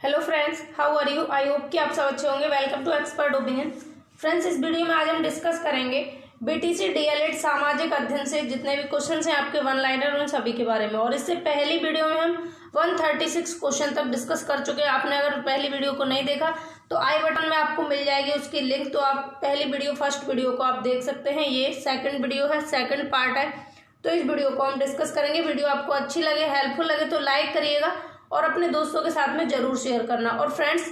Hello friends, how are you? I hope कि आप सब अच्छे होंगे। Welcome to expert opinion. Friends, इस वीडियो में आज हम डिस्कस करेंगे बीटीसी डीएलएड सामाजिक अध्ययन से जितने भी क्वेश्चन हैं आपके वन लाइनर, उन सभी के बारे में। और इससे पहली वीडियो में हम 136 क्वेश्चन तक डिस्कस कर चुके हैं। आपने अगर पहली वीडियो को नहीं देखा तो आई बटन में आपको मिल जाएगी उसकी लिंक, तो आप पहली वीडियो फर्स्ट वीडियो को आप देख सकते हैं। ये सेकंड वीडियो है, सेकंड पार्ट है। तो इस वीडियो को हम डिस्कस करेंगे। वीडियो आपको अच्छी लगे, हेल्पफुल लगे तो लाइक करिएगा और अपने दोस्तों के साथ में जरूर शेयर करना। और फ्रेंड्स,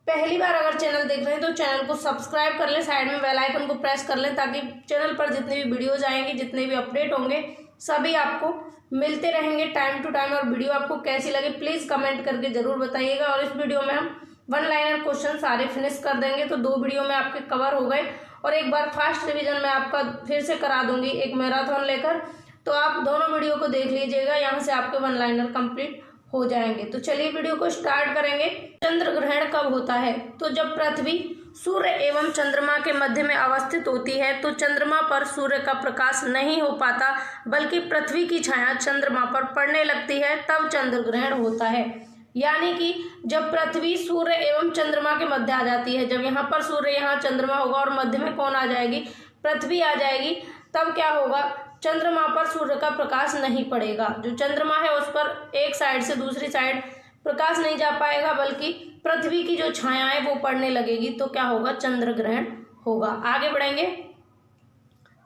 पहली बार अगर चैनल देख रहे हैं तो चैनल को सब्सक्राइब कर लें, साइड में बेल आइकन को प्रेस कर लें, ताकि चैनल पर जितने भी वीडियोज आएंगे, जितने भी अपडेट होंगे, सभी आपको मिलते रहेंगे टाइम टू टाइम। और वीडियो आपको कैसी लगे प्लीज कमेंट करके जरूर बताइएगा। और इस वीडियो में हम वन लाइनर क्वेश्चन सारे फिनिश कर देंगे, तो 2 वीडियो में आपके कवर हो गए। और एक बार फास्ट रिविजन में आपका फिर से करा दूंगी एक मैराथन लेकर, तो आप दोनों वीडियो को देख लीजिएगा। यहाँ से आपके वन लाइनर कंप्लीट हो जाएंगे। तो चलिए वीडियो को स्टार्ट करेंगे। चंद्र ग्रहण कब होता है? तो जब पृथ्वी सूर्य एवं चंद्रमा के मध्य में अवस्थित होती है, तो चंद्रमा पर सूर्य का प्रकाश नहीं हो पाता, बल्कि पृथ्वी की छाया चंद्रमा पर पड़ने लगती है, तब चंद्र ग्रहण होता है। यानी कि जब पृथ्वी सूर्य एवं चंद्रमा के मध्य आ जाती है, जब यहाँ पर सूर्य, यहाँ चंद्रमा होगा और मध्य में कौन आ जाएगी? पृथ्वी आ जाएगी, तब क्या होगा? चंद्रमा पर सूर्य का प्रकाश नहीं पड़ेगा। जो चंद्रमा है उस पर एक साइड से दूसरी साइड प्रकाश नहीं जा पाएगा, बल्कि पृथ्वी की जो छाया है वो पड़ने लगेगी, तो क्या होगा? चंद्र ग्रहण होगा। आगे बढ़ेंगे।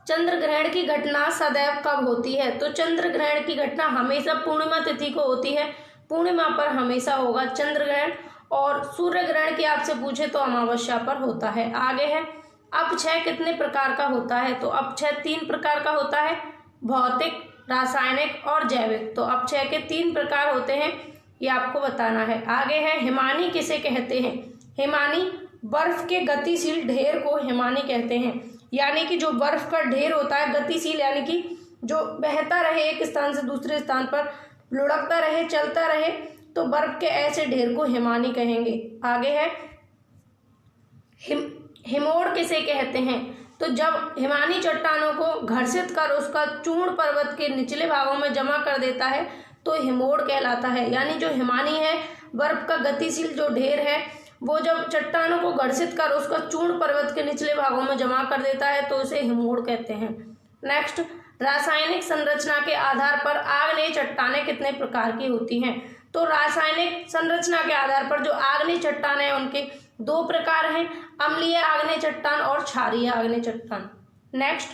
चंद्र ग्रहण की घटना सदैव कब होती है? तो चंद्र ग्रहण की घटना हमेशा पूर्णिमा तिथि को होती है। पूर्णिमा पर हमेशा होगा चंद्र ग्रहण। और सूर्य ग्रहण की आपसे पूछे तो अमावस्या पर होता है। आगे है, अपक्षय कितने प्रकार का होता है? तो अपक्षय 3 प्रकार का होता है, भौतिक, रासायनिक और जैविक। तो अपक्षय के 3 प्रकार होते हैं, ये आपको बताना है। आगे है, हिमानी किसे कहते हैं? हिमानी बर्फ के गतिशील ढेर को हिमानी कहते हैं। यानी कि जो बर्फ का ढेर होता है गतिशील, यानी कि जो बहता रहे एक स्थान से दूसरे स्थान पर, लुढ़कता रहे, चलता रहे, तो बर्फ के ऐसे ढेर को हिमानी कहेंगे। आगे है, हिमोड़ किसे कहते हैं? तो जब हिमानी चट्टानों को घर्षित कर उसका चूर्ण पर्वत के निचले भागों में जमा कर देता है, तो हिमोड़ कहलाता है। यानी जो हिमानी है, बर्फ का गतिशील जो ढेर है, वो जब चट्टानों को घर्षित कर उसका चूर्ण पर्वत के निचले भागों में जमा कर देता है, तो उसे हिमोड़ कहते हैं। नेक्स्ट, रासायनिक संरचना के आधार पर आग्नेय चट्टानें कितने प्रकार की होती हैं? तो रासायनिक संरचना के आधार पर जो आग्नेय चट्टान है उनके 2 प्रकार हैं, अम्लीय आग्नेय चट्टान और क्षारीय आग्नेय चट्टान। नेक्स्ट,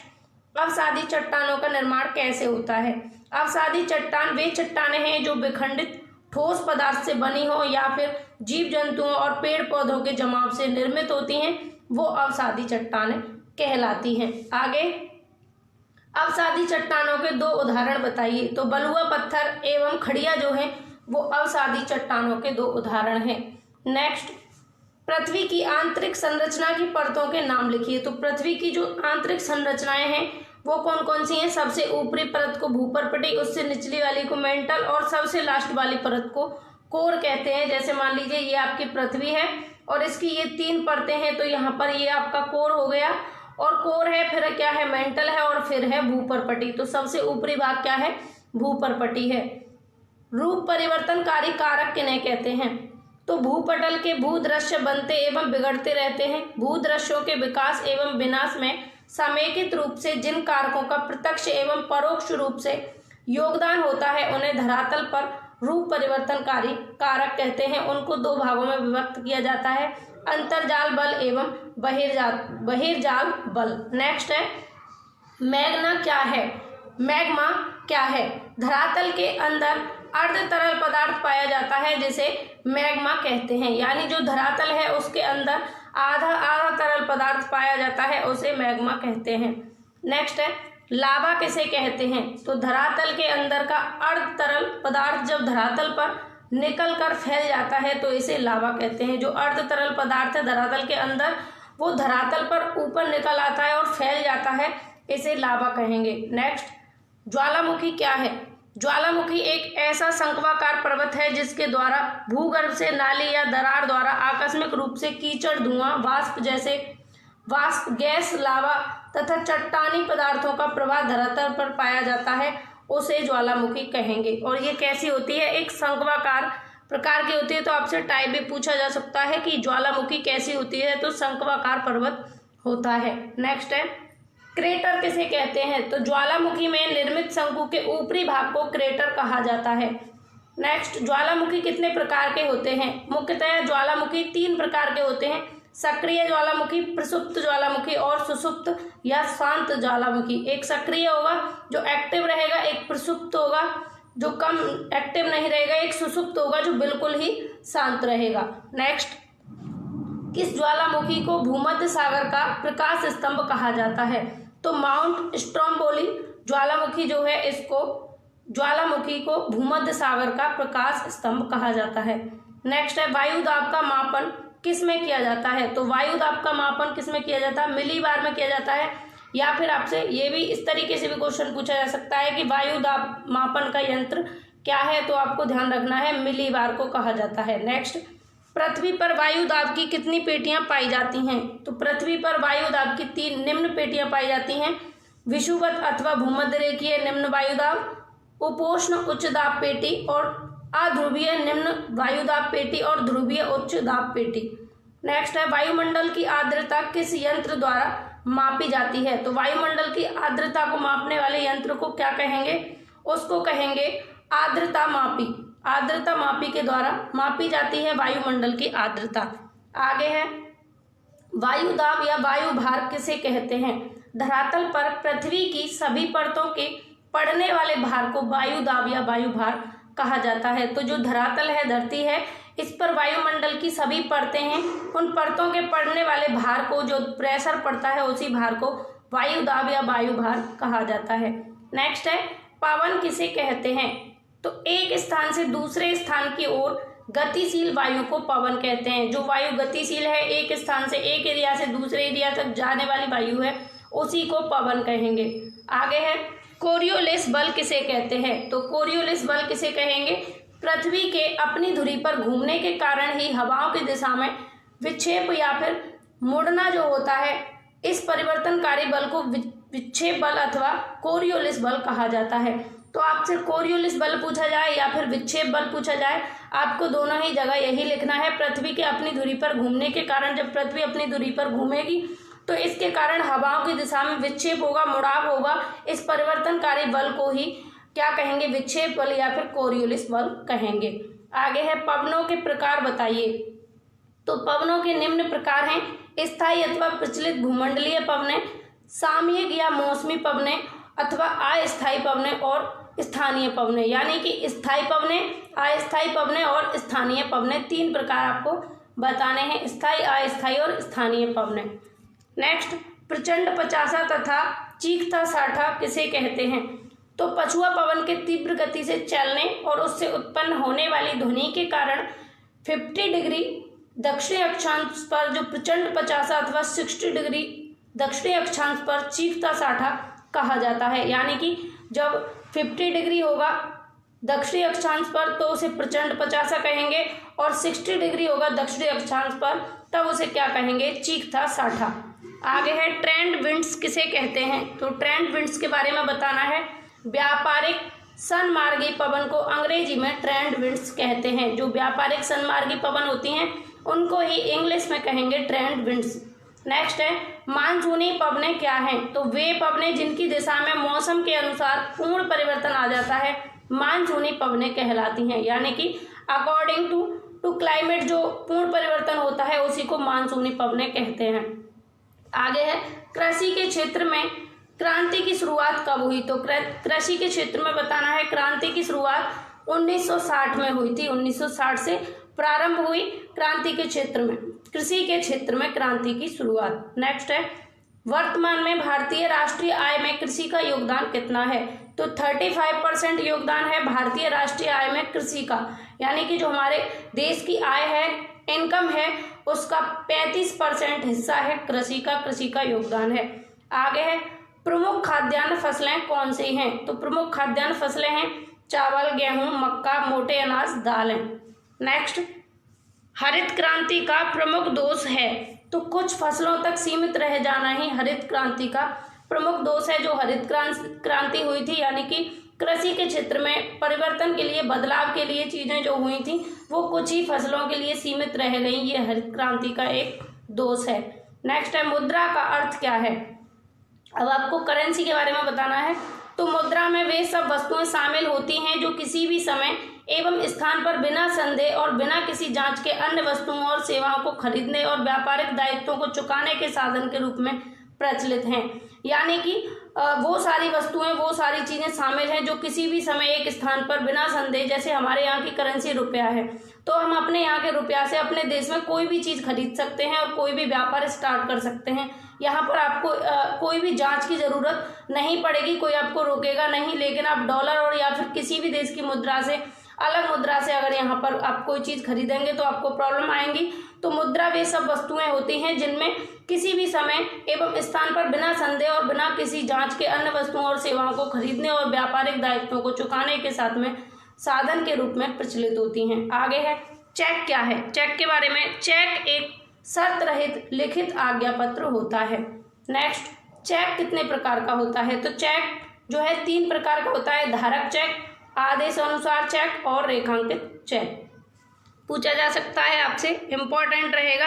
अवसादी चट्टानों का निर्माण कैसे होता है? अवसादी चट्टान वे चट्टानें हैं जो विखंडित ठोस पदार्थ से बनी हो या फिर जीव जंतुओं और पेड़ पौधों के जमाव से निर्मित होती हैं, वो अवसादी चट्टानें कहलाती हैं। आगे, अवसादी चट्टानों के 2 उदाहरण बताइए। तो बलुआ पत्थर एवं खड़िया जो है वो अवसादी चट्टानों के 2 उदाहरण हैं। नेक्स्ट, पृथ्वी की आंतरिक संरचना की परतों के नाम लिखिए। तो पृथ्वी की जो आंतरिक संरचनाएं हैं वो कौन कौन सी हैं? सबसे ऊपरी परत को भूपर्पटी, उससे निचली वाली को मेंटल और सबसे लास्ट वाली परत को कोर कहते हैं। जैसे मान लीजिए ये आपकी पृथ्वी है और इसकी ये 3 परतें हैं, तो यहाँ पर ये आपका कोर हो गया, और कोर है, फिर क्या है? मेंटल है, और फिर है भूपर्पटी। तो सबसे ऊपरी भाग क्या है? भूपर्पटी है। रूप परिवर्तनकारी कारक किन्हें कहते हैं? तो भूपटल के भूदृश्य बनते एवं बिगड़ते रहते हैं। भूदृश्यों के विकास एवं विनाश में समेकित रूप से जिन कारकों का प्रत्यक्ष एवं परोक्ष रूप से योगदान होता है, उन्हें धरातल पर रूप परिवर्तनकारी कारक कहते हैं। उनको 2 भागों में विभक्त किया जाता है, अंतर्जाल बल एवं बहिर्जाल बल। नेक्स्ट है, मैग्मा क्या है? मैग्मा क्या है? धरातल के अंदर अर्ध तरल पदार्थ पाया जाता है, जिसे मैग्मा कहते हैं। यानी जो धरातल है उसके अंदर आधा तरल पदार्थ पाया जाता है, उसे मैग्मा कहते हैं। नेक्स्ट है, लावा किसे कहते हैं? तो धरातल के अंदर का अर्ध तरल पदार्थ जब धरातल पर निकल कर फैल जाता है, तो इसे लावा कहते हैं। जो अर्ध तरल पदार्थ है धरातल के अंदर, वो धरातल पर ऊपर निकल आता है और फैल जाता है, इसे लावा कहेंगे। नेक्स्ट, ज्वालामुखी क्या है? ज्वालामुखी एक ऐसा शंक्वाकार पर्वत है जिसके द्वारा भूगर्भ से नाली या दरार द्वारा आकस्मिक रूप से कीचड़, धुआं, वाष्प, गैस, लावा तथा चट्टानी पदार्थों का प्रवाह धरातल पर पाया जाता है, उसे ज्वालामुखी कहेंगे। और ये कैसी होती है? एक शंक्वाकार प्रकार की होती है, तो आपसे टाइप भी पूछा जा सकता है कि ज्वालामुखी कैसी होती है, तो शंक्वाकार पर्वत होता है। नेक्स्ट है क्रेटर किसे कहते हैं, तो ज्वालामुखी में निर्मित शंकु के ऊपरी भाग को क्रेटर कहा जाता है। नेक्स्ट ज्वालामुखी कितने प्रकार के होते हैं, मुख्यतः ज्वालामुखी 3 प्रकार के होते हैं, सक्रिय ज्वालामुखी, प्रसुप्त ज्वालामुखी और सुसुप्त या शांत ज्वालामुखी। एक सक्रिय होगा जो एक्टिव रहेगा, एक प्रसुप्त होगा जो कम एक्टिव नहीं रहेगा, एक सुसुप्त होगा जो बिल्कुल ही शांत रहेगा। नेक्स्ट किस ज्वालामुखी को भूमध्य सागर का प्रकाश स्तंभ कहा जाता है, तो माउंट स्ट्रोम्बोली ज्वालामुखी जो है इसको ज्वालामुखी को भूमध्य सागर का प्रकाश स्तंभ कहा जाता है। नेक्स्ट है वायु दाब का मापन किस में किया जाता है, तो वायु दाब का मापन किस में किया जाता है, मिलीबार में किया जाता है, या फिर आपसे ये भी इस तरीके से भी क्वेश्चन पूछा जा सकता है कि वायु दाब मापन का यंत्र क्या है, तो आपको ध्यान रखना है मिलीबार को कहा जाता है। नेक्स्ट पृथ्वी पर वायु दाब की कितनी पेटियां पाई जाती हैं, तो पृथ्वी पर वायु दाब की 3 निम्न पेटियां पाई जाती हैं, विषुवत अथवा भूमध्य रेखीय निम्न वायु दाब, उपोष्ण उच्च दाब पेटी और अध्रुवीय निम्न वायु दाब पेटी और ध्रुवीय उच्च दाब पेटी। नेक्स्ट है वायुमंडल की आर्द्रता किस यंत्र द्वारा मापी जाती है, तो वायुमंडल की आर्द्रता को मापने वाले यंत्र को क्या कहेंगे, उसको कहेंगे आर्द्रता मापी। आर्द्रता मापी के द्वारा मापी जाती है वायुमंडल की आर्द्रता। आगे है वायु दाब या वायु भार किसे कहते हैं, धरातल पर पृथ्वी की सभी परतों के पड़ने वाले भार को वायु दाब या वायु भार कहा जाता है। तो जो धरातल है, धरती है, इस पर वायुमंडल की सभी परतें हैं, उन परतों के पड़ने वाले भार को, जो प्रेशर पड़ता है उसी भार को वायु दाब या वायु भार कहा जाता है। नेक्स्ट है पवन किसे कहते हैं, तो एक स्थान से दूसरे स्थान की ओर गतिशील वायु को पवन कहते हैं। जो वायु गतिशील है, एक स्थान से एक एरिया से दूसरे एरिया तक जाने वाली वायु है, उसी को पवन कहेंगे। आगे है कोरियोलिस बल किसे कहते हैं, तो कोरियोलिस बल किसे कहेंगे, पृथ्वी के अपनी धुरी पर घूमने के कारण ही हवाओं की दिशा में विक्षेप या फिर मुड़ना जो होता है, इस परिवर्तनकारी बल को विक्षेप बल अथवा कोरियोलिस बल कहा जाता है। तो आपसे कोरियोलिस बल पूछा जाए या फिर विक्षेप बल पूछा जाए, आपको दोनों ही जगह यही लिखना है, पृथ्वी के अपनी धुरी पर घूमने के कारण, जब पृथ्वी अपनी धुरी पर घूमेगी तो इसके कारण हवाओं की दिशा में विक्षेप होगा, मुड़ाव होगा, इस परिवर्तनकारी बल को ही क्या कहेंगे, विक्षेप बल या फिर कोरियोलिस बल कहेंगे। आगे है पवनों के प्रकार बताइए, तो पवनों के निम्न प्रकार हैं स्थायी अथवा प्रचलित भूमंडलीय पवने, सामयिक या मौसमी पवने अथवा अस्थायी पवने और स्थानीय पवने। यानी कि स्थायी पवने, अस्थायी पवने और स्थानीय पवने, 3 प्रकार आपको बताने हैं, स्थायी, अस्थायी और स्थानीय पवने। नेक्स्ट प्रचंड पचासा तथा चीखता साठा किसे कहते हैं, तो पछुआ पवन के तीव्र गति से चलने और उससे उत्पन्न होने वाली ध्वनि के कारण 50 डिग्री दक्षिणी अक्षांश पर जो प्रचंड पचासा अथवा 60 डिग्री दक्षिणी अक्षांश पर चीखता साठा कहा जाता है। यानी कि जब 50 डिग्री होगा दक्षिणी अक्षांश पर तो उसे प्रचंड पचासा कहेंगे, और 60 डिग्री होगा दक्षिणी अक्षांश पर तब उसे क्या कहेंगे, चीखता साठा। आगे है ट्रेंड विंड्स किसे कहते हैं, तो ट्रेंड विंड्स के बारे में बताना है। व्यापारिक सनमार्गी पवन को अंग्रेजी में ट्रेंड विंड्स कहते हैं। जो व्यापारिक सनमार्गी पवन होती हैं उनको ही इंग्लिश में कहेंगे ट्रेंड विंड्स। नेक्स्ट है मानसूनी पवनें क्या हैं, तो वे पवनें जिनकी दिशा में मौसम के अनुसार पूर्ण परिवर्तन आ जाता है, मानसूनी पवनें कहलाती हैं। यानी कि अकॉर्डिंग टू क्लाइमेट जो पूर्ण परिवर्तन होता है उसी को मानसूनी पवनें कहते हैं। आगे है कृषि के क्षेत्र में क्रांति की शुरुआत कब हुई, तो कृषि के क्षेत्र में बताना है क्रांति की शुरुआत 1960 में हुई थी। 1960 से प्रारंभ हुई क्रांति के क्षेत्र में, कृषि के क्षेत्र में क्रांति की शुरुआत। नेक्स्ट है वर्तमान में भारतीय राष्ट्रीय आय में कृषि का योगदान कितना है, तो 35% योगदान है भारतीय राष्ट्रीय आय में कृषि का। यानी कि जो हमारे देश की आय है, इनकम है, उसका 35% हिस्सा है कृषि का योगदान है। आगे है प्रमुख खाद्यान्न फसलें कौन सी हैं, तो प्रमुख खाद्यान्न फसलें हैं चावल, गेहूं, मक्का, मोटे अनाज, दालें। नेक्स्ट हरित क्रांति का प्रमुख दोष है, तो कुछ फसलों तक सीमित रह जाना ही हरित क्रांति का प्रमुख दोष है। जो हरित क्रांति हुई थी यानी कि कृषि के क्षेत्र में परिवर्तन के लिए, बदलाव के लिए चीज़ें जो हुई थी वो कुछ ही फसलों के लिए सीमित रह गई। ये हरित क्रांति का एक दोष है। नेक्स्ट है मुद्रा का अर्थ क्या है। अब आपको करेंसी के बारे में बताना है। तो मुद्रा में वे सब वस्तुएं शामिल होती हैं जो किसी भी समय एवं स्थान पर बिना संदेह और बिना किसी जांच के अन्य वस्तुओं और सेवाओं को खरीदने और व्यापारिक दायित्वों को चुकाने के साधन के रूप में प्रचलित हैं। यानी कि वो सारी वस्तुएं, वो सारी चीजें शामिल हैं जो किसी भी समय एक स्थान पर बिना संदेह, जैसे हमारे यहाँ की करेंसी रुपया है, तो हम अपने यहाँ के रुपया से अपने देश में कोई भी चीज खरीद सकते हैं और कोई भी व्यापार स्टार्ट कर सकते हैं। यहाँ पर आपको कोई भी जांच की जरूरत नहीं पड़ेगी, कोई आपको रोकेगा नहीं। लेकिन आप डॉलर और या फिर किसी भी देश की मुद्रा से, अलग मुद्रा से अगर यहाँ पर आप कोई चीज खरीदेंगे तो आपको प्रॉब्लम आएंगी। तो मुद्रा वे सब वस्तुएं होती हैं जिनमें किसी भी समय एवं स्थान पर बिना संदेह और बिना किसी जांच के अन्य वस्तुओं और सेवाओं को खरीदने और व्यापारिक दायित्वों को चुकाने के साथ में साधन के रूप में प्रचलित होती हैं। आगे है चेक क्या है। चेक के बारे में, चेक एक शर्त रहित लिखित आज्ञा पत्र होता है। नेक्स्ट, चेक कितने प्रकार का होता है। तो चेक जो है 3 प्रकार का होता है, धारक चेक, आदेश अनुसार चेक और रेखांकित चेक। पूछा जा सकता है आपसे, इंपॉर्टेंट रहेगा।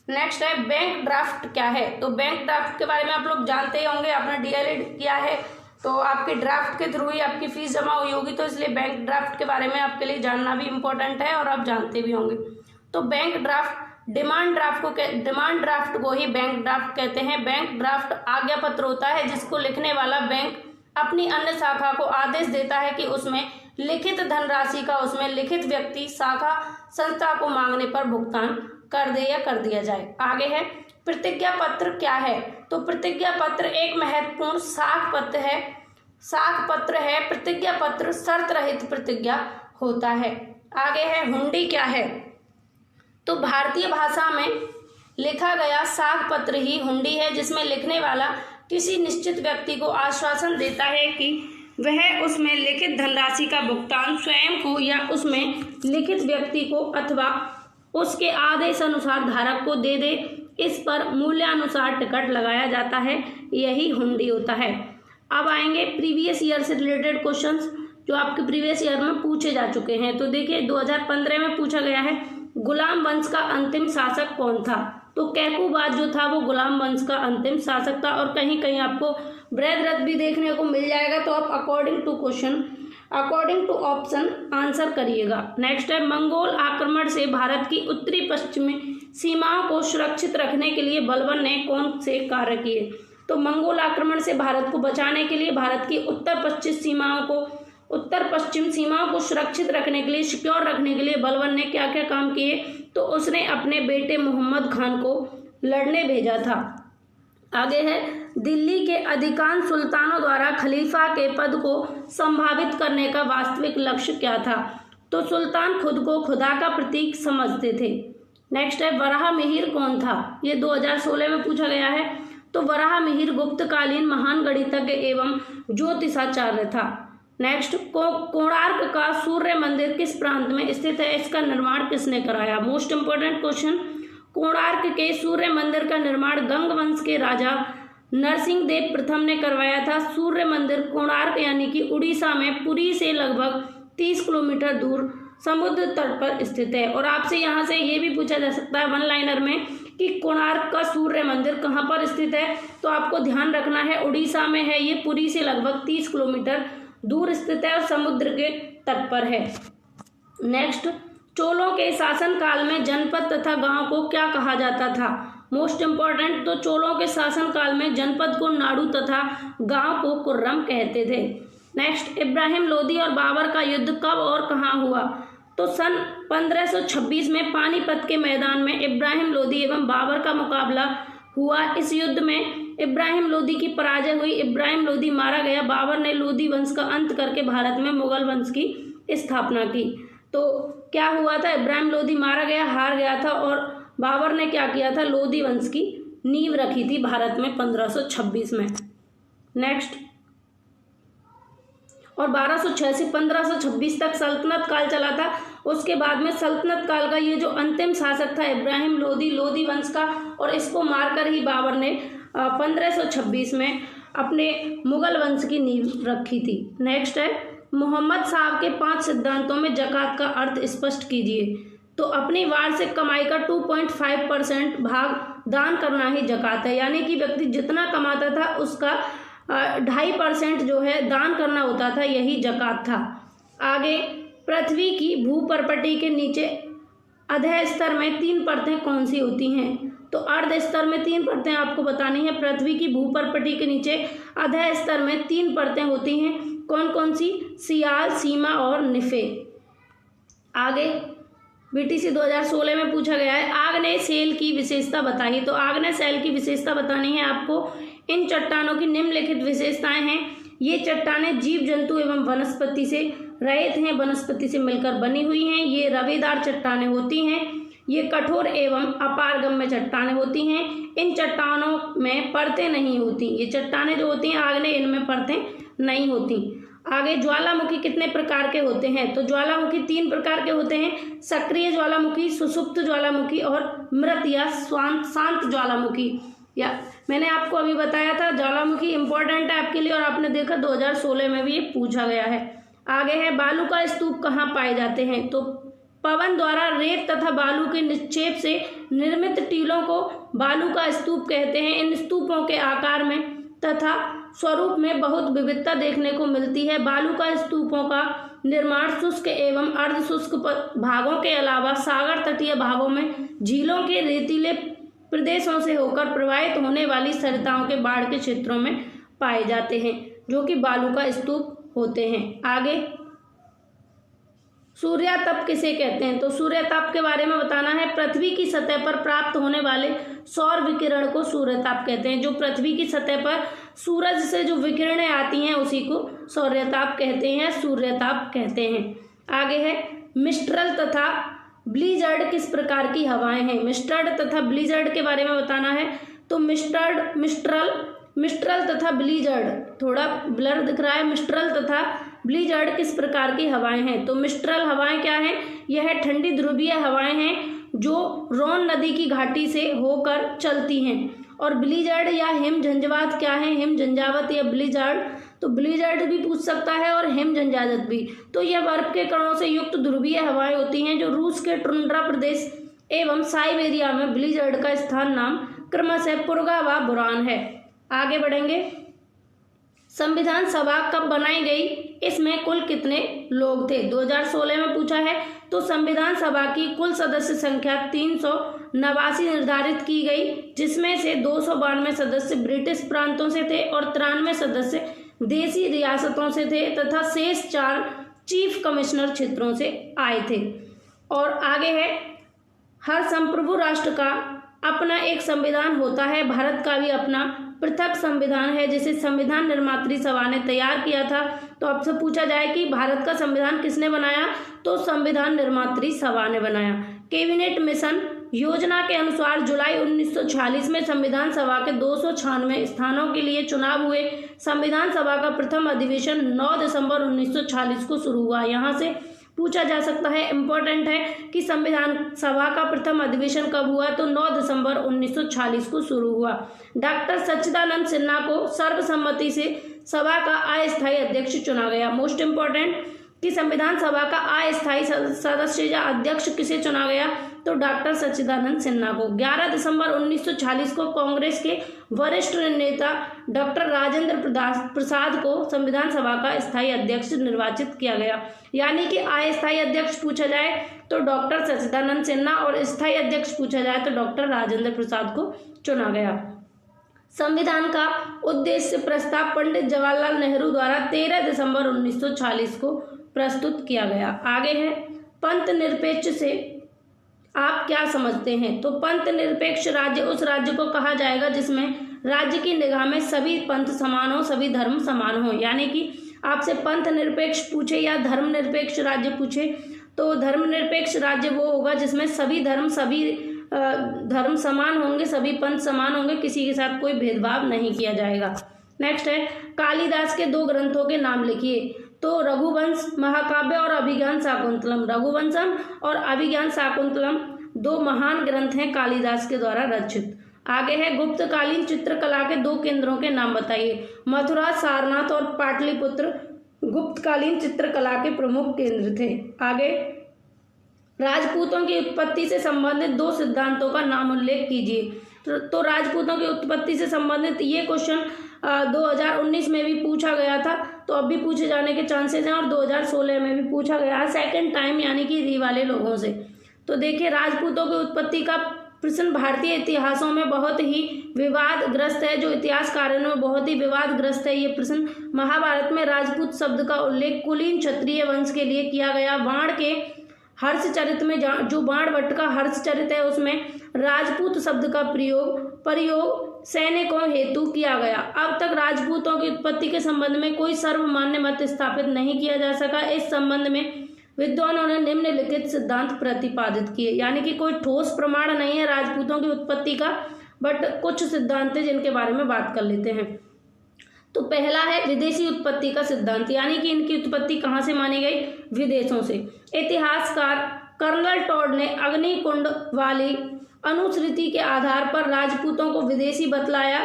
नेक्स्ट है बैंक ड्राफ्ट क्या है। तो बैंक ड्राफ्ट के बारे में आप लोग जानते ही होंगे, आपने डीएलएड किया है तो आपके ड्राफ्ट के थ्रू ही आपकी फीस जमा हुई होगी, तो इसलिए बैंक ड्राफ्ट के बारे में आपके लिए जानना भी इम्पोर्टेंट है और आप जानते भी होंगे। तो बैंक ड्राफ्ट, डिमांड ड्राफ्ट को ही बैंक ड्राफ्ट कहते हैं। बैंक ड्राफ्ट आज्ञा पत्र होता है जिसको लिखने वाला बैंक अपनी अन्य शाखा को आदेश देता है कि उसमें लिखित धनराशि का उसमें लिखित व्यक्ति शाखा संस्था को मांगने पर भुगतान कर दे या कर दिया जाए। आगे है प्रतिज्ञा पत्र क्या है। तो प्रतिज्ञा पत्र एक महत्वपूर्ण साख पत्र है। प्रतिज्ञा पत्र शर्त रहित प्रतिज्ञा होता है। आगे है हुंडी क्या है। तो भारतीय भाषा में लिखा गया साख पत्र ही हुंडी है, जिसमें लिखने वाला किसी निश्चित व्यक्ति को आश्वासन देता है कि वह उसमें लिखित धनराशि का भुगतान स्वयं को या उसमें लिखित व्यक्ति को अथवा उसके आदेश अनुसार धारक को दे दे। इस पर मूल्यानुसार टिकट लगाया जाता है, यही हुंडी होता है। अब आएंगे प्रीवियस ईयर से रिलेटेड क्वेश्चंस जो आपके प्रीवियस ईयर में पूछे जा चुके हैं। तो देखिए 2015 में पूछा गया है, गुलाम वंश का अंतिम शासक कौन था। तो कैकूबाद जो था वो गुलाम वंश का अंतिम शासक था। और कहीं कहीं आपको बृहद्रथ भी देखने को मिल जाएगा, तो आप अकॉर्डिंग टू ऑप्शन आंसर करिएगा। नेक्स्ट है मंगोल आक्रमण से भारत की उत्तरी पश्चिमी सीमाओं को सुरक्षित रखने के लिए बलबन ने कौन से कार्य किए। तो मंगोल आक्रमण से भारत को बचाने के लिए, भारत की उत्तर पश्चिम सीमाओं को सुरक्षित रखने के लिए, सिक्योर रखने के लिए बलबन ने क्या क्या काम किए। तो उसने अपने बेटे मोहम्मद खान को लड़ने भेजा था। आगे है दिल्ली के अधिकांश सुल्तानों द्वारा खलीफा के पद को संभावित करने का वास्तविक लक्ष्य क्या था। तो सुल्तान खुद को खुदा का प्रतीक समझते थे। नेक्स्ट है वराहमिहिर कौन था। ये 2016 में पूछा गया है। तो वराहमिहिर गुप्तकालीन महान गणितज्ञ एवं ज्योतिषाचार्य था। नेक्स्ट कोणार्क का सूर्य मंदिर किस प्रांत में स्थित है, इसका निर्माण किसने कराया। मोस्ट इंपोर्टेंट क्वेश्चन, कोणार्क के सूर्य मंदिर का निर्माण गंग वंश के राजा नरसिंह देव प्रथम ने करवाया था। सूर्य मंदिर कोणार्क यानी कि उड़ीसा में पुरी से लगभग 30 किलोमीटर दूर समुद्र तट पर स्थित है। और आपसे यहाँ से ये भी पूछा जा सकता है वन लाइनर में कि कोणार्क का सूर्य मंदिर कहाँ पर स्थित है। तो आपको ध्यान रखना है उड़ीसा में है, ये पुरी से लगभग 30 किलोमीटर दूर स्थित है और समुद्र के तट पर है। नेक्स्ट, चोलों के शासनकाल में जनपद तथा गांव को क्या कहा जाता था। मोस्ट इंपॉर्टेंट, तो चोलों के शासनकाल में जनपद को नाडु तथा गांव को कुर्रम कहते थे। नेक्स्ट, इब्राहिम लोदी और बाबर का युद्ध कब और कहाँ हुआ। तो सन 1526 में पानीपत के मैदान में इब्राहिम लोदी एवं बाबर का मुकाबला हुआ। इस युद्ध में इब्राहिम लोदी की पराजय हुई, इब्राहिम लोदी मारा गया। बाबर ने लोदी वंश का अंत करके भारत में मुगल वंश की स्थापना की। तो क्या हुआ था, इब्राहिम लोदी मारा गया, हार गया था, और बाबर ने क्या किया था, लोदी वंश की नींव रखी थी भारत में 1526 में। नेक्स्ट, और 1206 से 1526 तक सल्तनत काल चला था। उसके बाद में सल्तनत काल का ये जो अंतिम शासक था इब्राहिम लोदी, लोदी वंश का, और इसको मारकर ही बाबर ने 1526 में अपने मुगल वंश की नींव रखी थी। नेक्स्ट है, मोहम्मद साहब के 5 सिद्धांतों में ज़कात का अर्थ स्पष्ट कीजिए। तो अपनी वार्षिक कमाई का 2.5% भाग दान करना ही ज़कात है, यानी कि व्यक्ति जितना कमाता था उसका 2.5% जो है दान करना होता था, यही ज़कात था। आगे, पृथ्वी की भूपर्पटी के नीचे अधः स्तर में 3 परतें कौन सी होती हैं? तो अर्ध स्तर में 3 परतें आपको बतानी है। पृथ्वी की भूपर्पटी के नीचे अधः स्तर में 3 परतें होती हैं, कौन कौन सी? सियाल, सीमा और निफे। आगे, बीटीसी 2016 में पूछा गया है, आग्नेय शैल की विशेषता बताइए। तो आग्नेय शैल की विशेषता बतानी है आपको। इन चट्टानों की निम्नलिखित विशेषताएं हैं। ये चट्टानें जीव जंतु एवं वनस्पति से रहित हैं, वनस्पति से मिलकर बनी हुई हैं। ये रवेदार चट्टानें होती हैं। ये कठोर एवं अपारगम्य चट्टानें होती हैं। इन चट्टानों में परतें नहीं होती। ये चट्टानें जो होती हैं आग्नेय, इनमें परतें नहीं होती। आगे, ज्वालामुखी कितने प्रकार के होते हैं? तो ज्वालामुखी 3 प्रकार के होते हैं, सक्रिय ज्वालामुखी, सुषुप्त ज्वालामुखी और मृत या शांत ज्वालामुखी। या मैंने आपको अभी बताया था ज्वालामुखी इंपॉर्टेंट है आपके लिए, और आपने देखा 2016 में भी ये पूछा गया है। आगे है, बालू का स्तूप कहाँ पाए जाते हैं? तो पवन द्वारा रेत तथा बालू के निक्षेप से निर्मित टीलों को बालू का स्तूप कहते हैं। इन स्तूपों के आकार में तथा स्वरूप में बहुत विविधता देखने को मिलती है। बालू का स्तूपों का निर्माण शुष्क एवं अर्ध शुष्क भागों के अलावा सागर तटीय भागों में झीलों के रेतीले प्रदेशों से होकर प्रवाहित होने वाली सरिताओं के बाढ़ के क्षेत्रों में पाए जाते हैं, जो कि बालू का स्तूप होते हैं। आगे, सूर्यातप किसे कहते हैं? तो सूर्यताप के बारे में बताना है। पृथ्वी की सतह पर प्राप्त होने वाले सौर विकिरण को सूर्यताप कहते हैं। जो पृथ्वी की सतह पर सूरज से जो विकिरणें आती हैं उसी को सूर्यताप कहते हैं, सूर्यताप कहते हैं। आगे है, मिस्ट्रल तथा ब्लिजर्ड किस प्रकार की हवाएं हैं? मिस्ट्रल तथा ब्लिजर्ड के बारे में बताना है। तो मिस्ट्रल तथा ब्लिजर्ड, थोड़ा ब्लर दिख रहा है, मिस्ट्रल तथा ब्लिजर्ड किस प्रकार की हवाएं हैं? तो मिस्ट्रल हवाएं क्या हैं? यह ठंडी ध्रुवीय हवाएं हैं जो रोन नदी की घाटी से होकर चलती हैं। और ब्लिजर्ड या हिम झंझावात क्या है? हिम झंझावात या ब्लिजर्ड, तो ब्लिजर्ड भी पूछ सकता है और हिम झंझावात भी। तो यह बर्फ के कणों से युक्त ध्रुवीय हवाएं होती हैं जो रूस के टुंड्रा प्रदेश एवं साइबेरिया में ब्लिजर्ड का स्थान नाम क्रमशः पुर्गा व बुरान है। आगे बढ़ेंगे, संविधान सभा कब बनाई गई? इसमें कुल कितने लोग थे? 2016 में पूछा है। तो संविधान सभा की कुल सदस्य संख्या 389 निर्धारित की गई, जिसमें से 292 सदस्य ब्रिटिश प्रांतों से थे और 93 सदस्य देसी रियासतों से थे तथा शेष 4 चीफ कमिश्नर क्षेत्रों से आए थे। और आगे है, हर संप्रभु राष्ट्र का अपना एक संविधान होता है। भारत का भी अपना पृथक संविधान है जिसे संविधान निर्मात्री सभा ने तैयार किया था। तो आपसे पूछा जाए कि भारत का संविधान किसने बनाया? तो संविधान निर्मात्री सभा ने बनाया। कैबिनेट मिशन योजना के अनुसार जुलाई 1946 में संविधान सभा के 296 स्थानों के लिए चुनाव हुए। संविधान सभा का प्रथम अधिवेशन 9 दिसंबर 1946 को शुरू हुआ। यहाँ से पूछा जा सकता है, इम्पोर्टेंट है कि संविधान सभा का प्रथम अधिवेशन कब हुआ? तो 9 दिसंबर 1946 को शुरू हुआ। डॉक्टर सच्चिदानंद सिन्हा को सर्वसम्मति से सभा का अस्थायी अध्यक्ष चुना गया। मोस्ट इम्पोर्टेंट कि संविधान सभा का अस्थायी सदस्य या अध्यक्ष किसे चुना गया? तो डॉक्टर सच्चिदानंद सिन्हा को। 11 दिसंबर 1946 को कांग्रेस के वरिष्ठ नेता डॉक्टर राजेंद्र प्रसाद को संविधान सभा का स्थायी अध्यक्ष निर्वाचित किया गया। यानी कि अस्थायी अध्यक्ष पूछा जाए तो डॉक्टर सच्चिदानंद सिन्हा और स्थायी अध्यक्ष पूछा जाए तो डॉक्टर राजेंद्र प्रसाद को चुना गया। संविधान का उद्देश्य प्रस्ताव पंडित जवाहरलाल नेहरू द्वारा 13 दिसंबर 1940 को प्रस्तुत किया गया। आगे है, पंथ निरपेक्ष से आप क्या समझते हैं? तो पंथ निरपेक्ष राज्य उस राज्य को कहा जाएगा जिसमें राज्य की निगाह में सभी पंथ समान हो, सभी धर्म समान हो। यानी कि आपसे पंथ निरपेक्ष पूछे या धर्म निरपेक्ष राज्य पूछे तो धर्म निरपेक्ष राज्य वो होगा जिसमें सभी धर्म समान होंगे, सभी पंथ समान होंगे, किसी के साथ कोई भेदभाव नहीं किया जाएगा। नेक्स्ट है, कालिदास के 2 ग्रंथों के नाम लिखिए। तो रघुवंश महाकाव्य और अभिज्ञान शाकुंतलम। रघुवंशम और अभिज्ञान शाकुंतलम 2 महान ग्रंथ हैं कालिदास के द्वारा रचित। आगे है गुप्तकालीन चित्रकला के 2 केंद्रों के नाम बताइए। मथुरा, सारनाथ और पाटलिपुत्र गुप्तकालीन चित्रकला के प्रमुख केंद्र थे। आगे राजपूतों की उत्पत्ति से संबंधित 2 सिद्धांतों का नाम उल्लेख कीजिए। तो राजपूतों की उत्पत्ति से संबंधित ये क्वेश्चन 2019 में भी पूछा गया था, तो अब भी पूछे जाने के चांसेस हैं, और 2016 में भी पूछा गया है सेकंड टाइम, यानी कि री वाले लोगों से। तो देखिए, राजपूतों की उत्पत्ति का प्रश्न भारतीय इतिहासों में बहुत ही विवादग्रस्त है, जो इतिहासकारों में बहुत ही विवादग्रस्त है ये प्रश्न। महाभारत में राजपूत शब्द का उल्लेख कुलीन क्षत्रिय वंश के लिए किया गया। बाण के हर्षचरित में, जो बाणभट्ट का हर्षचरित है, उसमें राजपूत शब्द का प्रयोग सैनिकों हेतु किया गया। अब तक राजपूतों की उत्पत्ति के संबंध में कोई सर्वमान्य मत स्थापित नहीं किया जा सका। इस संबंध में विद्वानों ने निम्नलिखित सिद्धांत प्रतिपादित किए, यानी कि कोई ठोस प्रमाण नहीं है राजपूतों की उत्पत्ति का, बट कुछ सिद्धांत है जिनके बारे में बात कर लेते हैं। तो पहला है विदेशी उत्पत्ति का सिद्धांत, यानी कि इनकी उत्पत्ति कहाँ से मानी गई? विदेशों से। इतिहासकार कर्नल टॉड ने अग्निकुंड वाली अनुश्रुति के आधार पर राजपूतों को विदेशी बतलाया,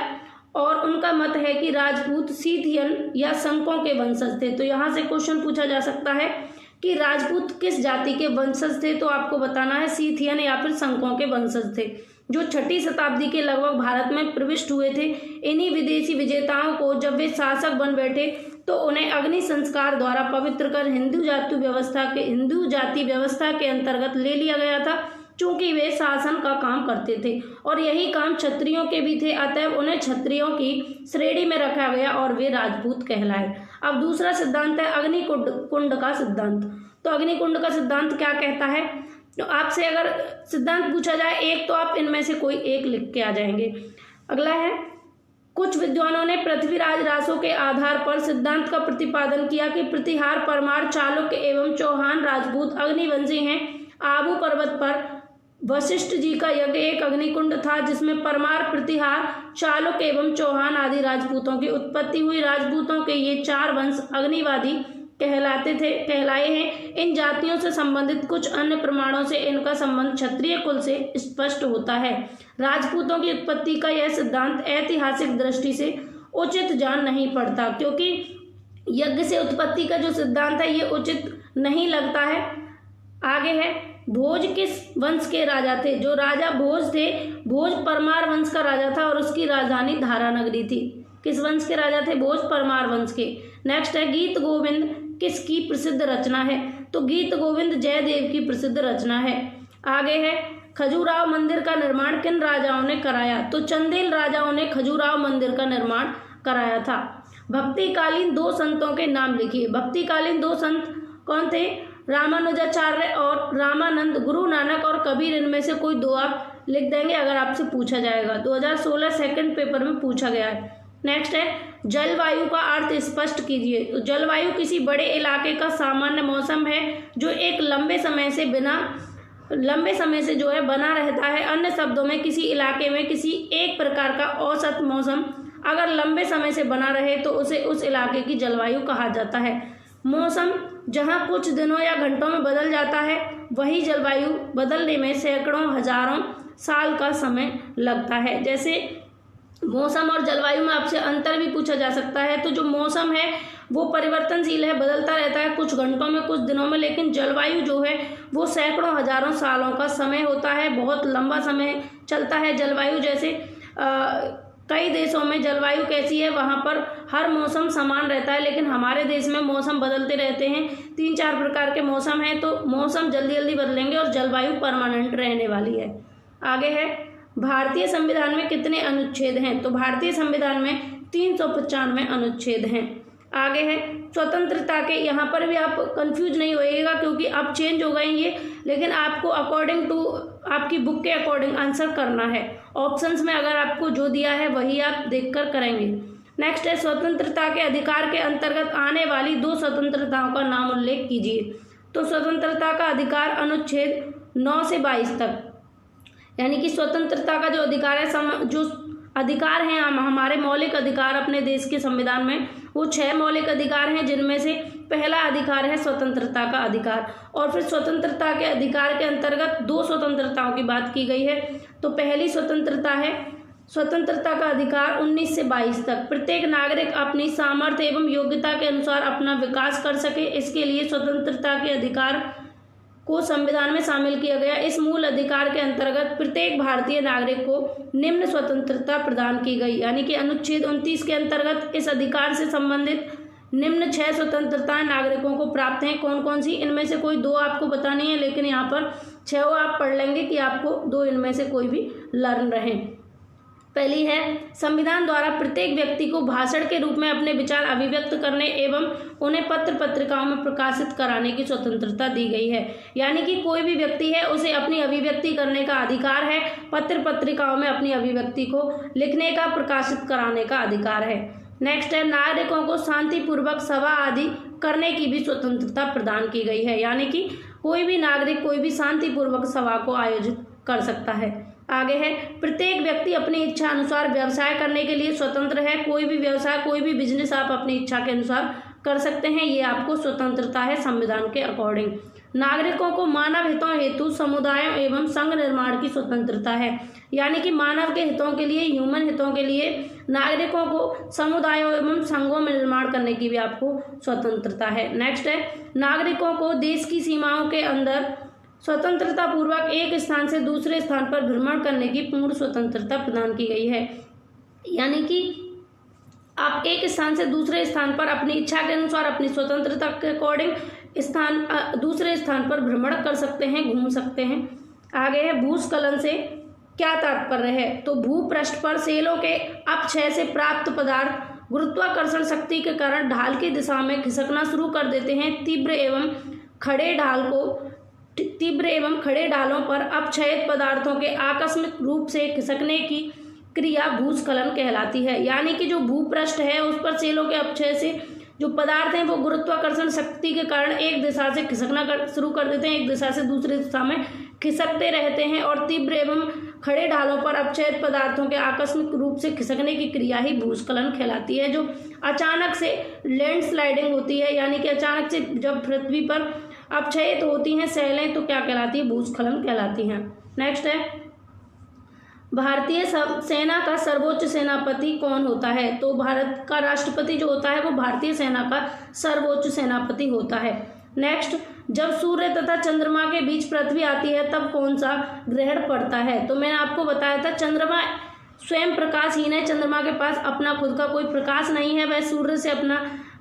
और उनका मत है कि राजपूत सीथियन या संकों के वंशज थे। तो यहाँ से क्वेश्चन पूछा जा सकता है कि राजपूत किस जाति के वंशज थे, तो आपको बताना है सीथियन या फिर संकों के वंशज थे, जो 6ठी शताब्दी के लगभग भारत में प्रविष्ट हुए थे। इन्हीं विदेशी विजेताओं को जब वे शासक बन बैठे तो उन्हें अग्नि संस्कार द्वारा पवित्र कर हिंदू जाति व्यवस्था के अंतर्गत ले लिया गया था, चूंकि वे शासन का काम करते थे और यही काम क्षत्रियों के भी थे, अतएव उन्हें क्षत्रियों की श्रेणी में रखा गया और वे राजपूत कहलाए। अब दूसरा सिद्धांत है अग्निकुंड का सिद्धांत। तो अग्निकुंड का सिद्धांत क्या कहता है? तो आपसे अगर सिद्धांत पूछा जाए एक, तो आप इनमें से कोई एक लिख के आ जाएंगे। अगला है, कुछ विद्वानों ने पृथ्वीराज रासो के आधार पर सिद्धांत का प्रतिपादन किया कि प्रतिहार, परमार, चालुक्य एवं चौहान राजपूत अग्निवंशी हैं। आबू पर्वत पर वशिष्ठ जी का यज्ञ एक अग्निकुंड था, जिसमें परमार, प्रतिहार, चालुक्य एवं चौहान आदि राजपूतों की उत्पत्ति हुई। राजपूतों के ये 4 वंश अग्निवादी कहलाए हैं। इन जातियों से संबंधित कुछ अन्य प्रमाणों से इनका संबंध क्षत्रिय कुल से स्पष्ट होता है। राजपूतों की उत्पत्ति का यह सिद्धांत ऐतिहासिक दृष्टि से उचित जान नहीं पड़ता, क्योंकि यज्ञ से उत्पत्ति का जो सिद्धांत है ये उचित नहीं लगता है। आगे है, भोज किस वंश के राजा थे? जो राजा भोज थे, भोज परमार वंश का राजा था और उसकी राजधानी धारा नगरी थी। किस वंश के राजा थे? भोज परमार वंश के। नेक्स्ट है, गीत गोविंद किसकी प्रसिद्ध रचना है? तो गीत गोविंद जयदेव की प्रसिद्ध रचना है। आगे है, खजुराहो मंदिर का निर्माण किन राजाओं ने कराया? तो चंदेल राजाओं ने खजुराहो मंदिर का निर्माण कराया था। भक्तिकालीन 2 संतों के नाम लिखिए। भक्तिकालीन 2 संत कौन थे? रामानुजाचार्य और रामानंद। गुरु नानक और कबीर, इनमें से कोई 2 आप लिख देंगे अगर आपसे पूछा जाएगा। 2016 सेकंड पेपर में पूछा गया है। नेक्स्ट है, जलवायु का अर्थ स्पष्ट कीजिए। तो जलवायु किसी बड़े इलाके का सामान्य मौसम है जो एक लंबे समय से जो है बना रहता है। अन्य शब्दों में, किसी इलाके में किसी एक प्रकार का औसत मौसम अगर लंबे समय से बना रहे तो उसे उस इलाके की जलवायु कहा जाता है। मौसम जहाँ कुछ दिनों या घंटों में बदल जाता है, वही जलवायु बदलने में सैकड़ों हजारों साल का समय लगता है। जैसे मौसम और जलवायु में आपसे अंतर भी पूछा जा सकता है। तो जो मौसम है वो परिवर्तनशील है, बदलता रहता है, कुछ घंटों में, कुछ दिनों में, लेकिन जलवायु जो है वो सैकड़ों हजारों सालों का समय होता है, बहुत लंबा समय चलता है जलवायु। जैसे कई देशों में जलवायु कैसी है, वहाँ पर हर मौसम समान रहता है, लेकिन हमारे देश में मौसम बदलते रहते हैं। 3-4 प्रकार के मौसम हैं, तो मौसम जल्दी जल्दी बदलेंगे और जलवायु परमानेंट रहने वाली है। आगे है, भारतीय संविधान में कितने अनुच्छेद हैं? तो भारतीय संविधान में 395 अनुच्छेद हैं। आगे है, स्वतंत्रता के, यहाँ पर भी आप कंफ्यूज नहीं होइएगा क्योंकि अब चेंज हो गए ये, लेकिन आपको अकॉर्डिंग टू आपकी बुक के अकॉर्डिंग आंसर करना है। ऑप्शंस में अगर आपको जो दिया है वही आप देखकर करेंगे। नेक्स्ट है, स्वतंत्रता के अधिकार के अंतर्गत आने वाली 2 स्वतंत्रताओं का नाम उल्लेख कीजिए। तो स्वतंत्रता का अधिकार अनुच्छेद 9 से 22 तक, यानी कि स्वतंत्रता का जो अधिकार है, जो अधिकार हैं हमारे मौलिक अधिकार अपने देश के संविधान में, वो 6 मौलिक अधिकार हैं, जिनमें से पहला अधिकार है स्वतंत्रता का अधिकार। और फिर स्वतंत्रता के अधिकार के अंतर्गत 2 स्वतंत्रताओं की बात की गई है। तो पहली स्वतंत्रता है स्वतंत्रता का अधिकार 19 से 22 तक। प्रत्येक नागरिक अपनी सामर्थ्य एवं योग्यता के अनुसार अपना विकास कर सके, इसके लिए स्वतंत्रता के अधिकार को संविधान में शामिल किया गया। इस मूल अधिकार के अंतर्गत प्रत्येक भारतीय नागरिक को निम्न स्वतंत्रता प्रदान की गई, यानी कि अनुच्छेद 29 के अंतर्गत इस अधिकार से संबंधित निम्न 6 स्वतंत्रताएं नागरिकों को प्राप्त हैं। कौन कौन सी? इनमें से कोई 2 आपको बतानी है, लेकिन यहाँ पर 6 आप पढ़ लेंगे कि आपको 2 इनमें से कोई भी लर्न रहे। पहली है, संविधान द्वारा प्रत्येक व्यक्ति को भाषण के रूप में अपने विचार अभिव्यक्त करने एवं उन्हें पत्र पत्रिकाओं में प्रकाशित कराने की स्वतंत्रता दी गई है। यानी कि कोई भी व्यक्ति है उसे अपनी अभिव्यक्ति करने का अधिकार है, पत्र पत्रिकाओं में अपनी अभिव्यक्ति को लिखने का, प्रकाशित कराने का अधिकार है। नेक्स्ट है, नागरिकों को शांतिपूर्वक सभा आदि करने की भी स्वतंत्रता प्रदान की गई है। यानी कि कोई भी नागरिक कोई भी शांतिपूर्वक सभा को आयोजित कर सकता है। आगे है, प्रत्येक व्यक्ति अपनी इच्छा अनुसार व्यवसाय करने के लिए स्वतंत्र है। कोई भी व्यवसाय, कोई भी बिजनेस आप अपनी इच्छा के अनुसार कर सकते हैं, ये आपको स्वतंत्रता है संविधान के अकॉर्डिंग। नागरिकों को मानव हितों हेतु समुदायों एवं संघ निर्माण की स्वतंत्रता है। यानी कि मानव के हितों के लिए, ह्यूमन हितों के लिए नागरिकों को समुदायों एवं संघों में निर्माण करने की भी आपको स्वतंत्रता है। नेक्स्ट है, नागरिकों को देश की सीमाओं के अंदर स्वतंत्रता पूर्वक एक स्थान से दूसरे स्थान पर भ्रमण करने की पूर्ण स्वतंत्रता प्रदान की गई है। यानी कि आप एक स्थान से दूसरे स्थान पर अपनी इच्छा के अनुसार, अपनी स्वतंत्रता के अकॉर्डिंग दूसरे स्थान पर भ्रमण कर सकते हैं, घूम सकते हैं। आगे है, भूस्खलन से क्या तात्पर्य है? तो भूपृष्ठ पर सेलों के अपक्षय से प्राप्त पदार्थ गुरुत्वाकर्षण शक्ति के कारण ढाल की दिशा में खिसकना शुरू कर देते हैं। तीव्र एवं खड़े ढालों पर अपक्षयित पदार्थों के आकस्मिक रूप से खिसकने की क्रिया भूस्खलन कहलाती है। यानी कि जो भूपृष्ठ है उस पर सेलों के अपक्षय से जो पदार्थ हैं वो गुरुत्वाकर्षण शक्ति के कारण एक दिशा से खिसकना शुरू कर देते हैं, एक दिशा से दूसरी दिशा में खिसकते रहते हैं, और तीव्र एवं खड़े ढालों पर अपक्षयित पदार्थों के आकस्मिक रूप से खिसकने की क्रिया ही भूस्खलन कहलाती है। जो अचानक से लैंडस्लाइडिंग होती है, यानी कि अचानक से जब पृथ्वी पर अपक्षयित होती हैं सेलें, तो क्या कहलाती है? भूस्खलन कहलाती हैं। नेक्स्ट है, भारतीय सेना का सर्वोच्च सेनापति कौन होता है? तो भारत का राष्ट्रपति जो होता है वो भारतीय सेना का सर्वोच्च सेनापति होता है। नेक्स्ट, जब सूर्य तथा चंद्रमा के बीच पृथ्वी आती है तब कौन सा ग्रहण पड़ता है? तो मैंने आपको बताया था चंद्रमा स्वयं प्रकाशहीन है, चंद्रमा के पास अपना खुद का कोई प्रकाश नहीं है, वह सूर्य से अपना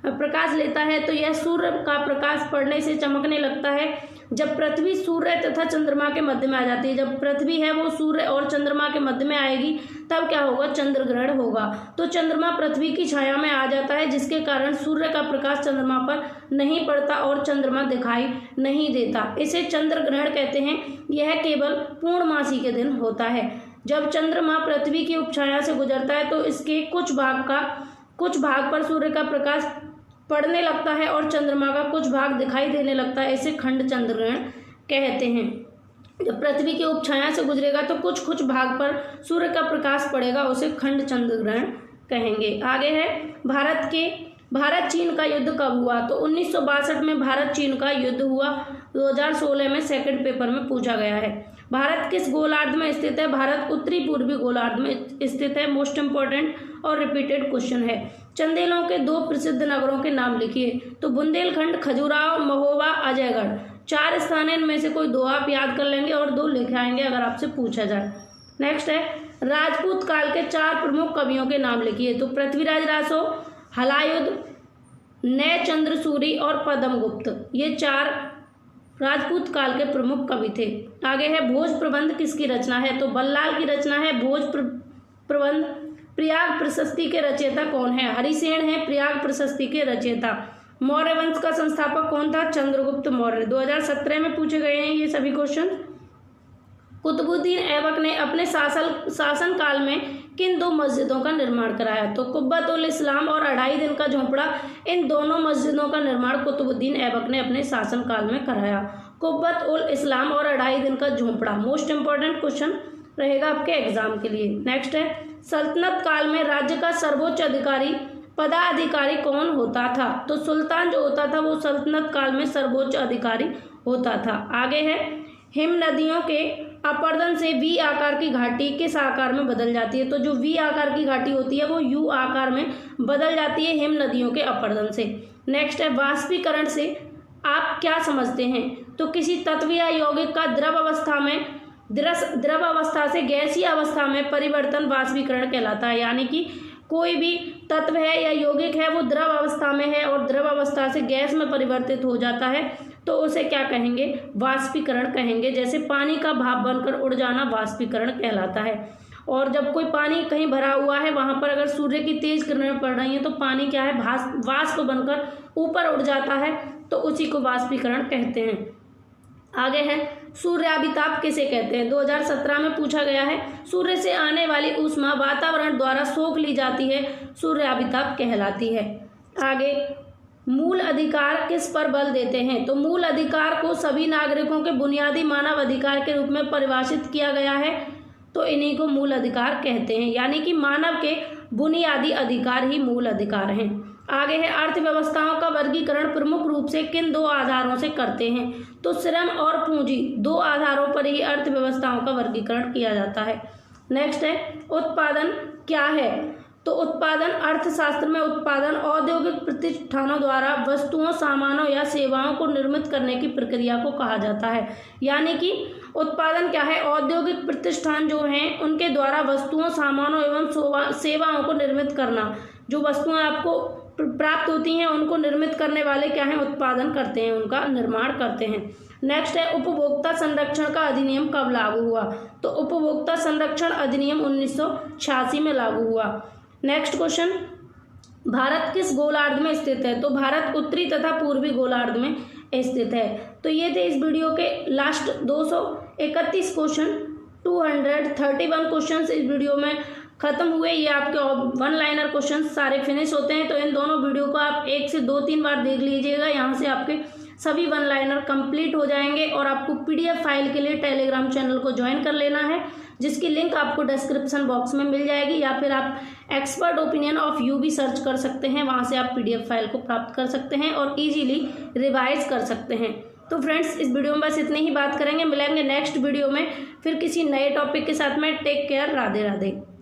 प्रकाश लेता है। तो यह सूर्य का प्रकाश पड़ने से चमकने लगता है जब पृथ्वी सूर्य तथा चंद्रमा के मध्य में आ जाती है। जब पृथ्वी है वो सूर्य और चंद्रमा के मध्य में आएगी तब क्या होगा? चंद्र ग्रहण होगा। तो चंद्रमा पृथ्वी की छाया में आ जाता है, जिसके कारण सूर्य का प्रकाश चंद्रमा पर नहीं पड़ता और चंद्रमा दिखाई नहीं देता। इसे चंद्र ग्रहण कहते हैं। यह केवल पूर्णमासी के दिन होता है। जब चंद्रमा पृथ्वी की उपछाया से गुजरता है तो इसके कुछ भाग पर सूर्य का प्रकाश पड़ने लगता है और चंद्रमा का कुछ भाग दिखाई देने लगता है। इसे खंड चंद्र ग्रहण कहते हैं। जब पृथ्वी की उपछाया से गुजरेगा तो कुछ भाग पर सूर्य का प्रकाश पड़ेगा, उसे खंड चंद्र ग्रहण कहेंगे। आगे है, भारत चीन का युद्ध कब हुआ? तो 1962 में भारत चीन का युद्ध हुआ। 2016 में सेकंड पेपर में पूछा गया है। भारत किस गोलार्ध में स्थित है? भारत उत्तरी पूर्वी गोलार्ध में स्थित है। मोस्ट इंपॉर्टेंट और रिपीटेड क्वेश्चन है। चंदेलों के 2 प्रसिद्ध नगरों के नाम लिखिए। तो बुंदेलखंड, खजुराहो, महोबा, अजयगढ़। 4 स्थान है, इनमें से कोई 2 आप याद कर लेंगे और 2 लिखे आएंगे अगर आपसे पूछा जाए। नेक्स्ट है, राजपूत काल के 4 प्रमुख कवियों के नाम लिखिए। तो पृथ्वीराज रासो, हलायुध, नय चंद्र सूरी और पद्मगुप्त, ये 4 राजपूत काल के प्रमुख कवि थे। आगे है, भोज प्रबंध किसकी रचना है? तो बल्लाल की रचना है भोज प्रबंध। प्रयाग प्रशस्ति के रचयिता कौन है? हरिसेन है प्रयाग प्रशस्ति के रचयिता। मौर्य वंश का संस्थापक कौन था? चंद्रगुप्त मौर्य। 2017 में पूछे गए हैं ये सभी क्वेश्चन। कुतुबुद्दीन ऐबक ने अपने शासन काल में किन 2 मस्जिदों का निर्माण कराया? तो कुब्बत उल इस्लाम और 2.5 दिन का झोंपड़ा, इन दोनों मस्जिदों का निर्माण कुतुबुद्दीन ऐबक ने अपने शासन काल में कराया। कुब्बत उल इस्लाम और 2.5 दिन का झोंपड़ा मोस्ट इंपॉर्टेंट क्वेश्चन रहेगा आपके एग्जाम के लिए। नेक्स्ट है, सल्तनत काल में राज्य का सर्वोच्च पदाधिकारी कौन होता था? तो सुल्तान जो होता था वो सल्तनत काल में सर्वोच्च अधिकारी होता था। आगे है, हिम नदियों के अपर्दन से वी आकार की घाटी किस आकार में बदल जाती है? तो जो वी आकार की घाटी होती है वो यू आकार में बदल जाती है हिम नदियों के अपर्दन से। नेक्स्ट है वाष्पीकरण से आप क्या समझते हैं? तो किसी तत्व या यौगिक का द्रव अवस्था से गैसीय अवस्था में परिवर्तन वाष्पीकरण कहलाता है। यानी कि कोई भी तत्व है या यौगिक है वो द्रव अवस्था में है और द्रव अवस्था से गैस में परिवर्तित हो जाता है तो उसे क्या कहेंगे? वाष्पीकरण कहेंगे। जैसे पानी का भाप बनकर उड़ जाना वाष्पीकरण कहलाता है। और जब कोई पानी कहीं भरा हुआ है वहां पर अगर सूर्य की तेज किरणें पड़ रही हैं तो पानी क्या है? वाष्प बनकर ऊपर उड़ जाता है तो उसी को वाष्पीकरण कहते हैं। आगे है सूर्याभिताप किसे कहते हैं? 2017 में पूछा गया है। सूर्य से आने वाली ऊष्मा वातावरण द्वारा सोख ली जाती है, सूर्याभिताप कहलाती है। आगे मूल अधिकार किस पर बल देते हैं? तो मूल अधिकार को सभी नागरिकों के बुनियादी मानव अधिकार के रूप में परिभाषित किया गया है तो इन्हीं को मूल अधिकार कहते हैं। यानी कि मानव के बुनियादी अधिकार ही मूल अधिकार हैं। आगे है अर्थव्यवस्थाओं का वर्गीकरण प्रमुख रूप से किन दो आधारों से करते हैं? तो श्रम और पूंजी दो आधारों पर ही अर्थव्यवस्थाओं का वर्गीकरण किया जाता है। नेक्स्ट है उत्पादन क्या है? तो उत्पादन अर्थशास्त्र में उत्पादन औद्योगिक प्रतिष्ठानों द्वारा वस्तुओं, सामानों या सेवाओं को निर्मित करने की प्रक्रिया को कहा जाता है। यानी कि उत्पादन क्या है? औद्योगिक प्रतिष्ठान जो हैं उनके द्वारा वस्तुओं, सामानों एवं सेवाओं को निर्मित करना। जो वस्तुएं आपको प्राप्त होती हैं उनको निर्मित करने वाले क्या हैं? उत्पादन करते हैं, उनका निर्माण करते हैं। नेक्स्ट है उपभोक्ता संरक्षण का अधिनियम कब लागू हुआ? तो उपभोक्ता संरक्षण अधिनियम 1986 में लागू हुआ। नेक्स्ट क्वेश्चन, भारत किस गोलार्ध में स्थित है? तो भारत उत्तरी तथा पूर्वी गोलार्ध में स्थित है। तो ये थे इस वीडियो के लास्ट 231 क्वेश्चन। 231 क्वेश्चन इस वीडियो में खत्म हुए। ये आपके 1 लाइनर क्वेश्चन सारे फिनिश होते हैं। तो इन दोनों वीडियो को आप 1 से 2-3 बार देख लीजिएगा। यहाँ से आपके सभी 1 लाइनर कंप्लीट हो जाएंगे और आपको PDF फाइल के लिए टेलीग्राम चैनल को ज्वाइन कर लेना है, जिसकी लिंक आपको डिस्क्रिप्शन बॉक्स में मिल जाएगी, या फिर आप एक्सपर्ट ओपिनियन ऑफ यू भी सर्च कर सकते हैं। वहाँ से आप PDF फाइल को प्राप्त कर सकते हैं और इजीली रिवाइज कर सकते हैं। तो फ्रेंड्स इस वीडियो में बस इतनी ही बात करेंगे। मिलेंगे नेक्स्ट वीडियो में फिर किसी नए टॉपिक के साथ में। Take care. राधे राधे।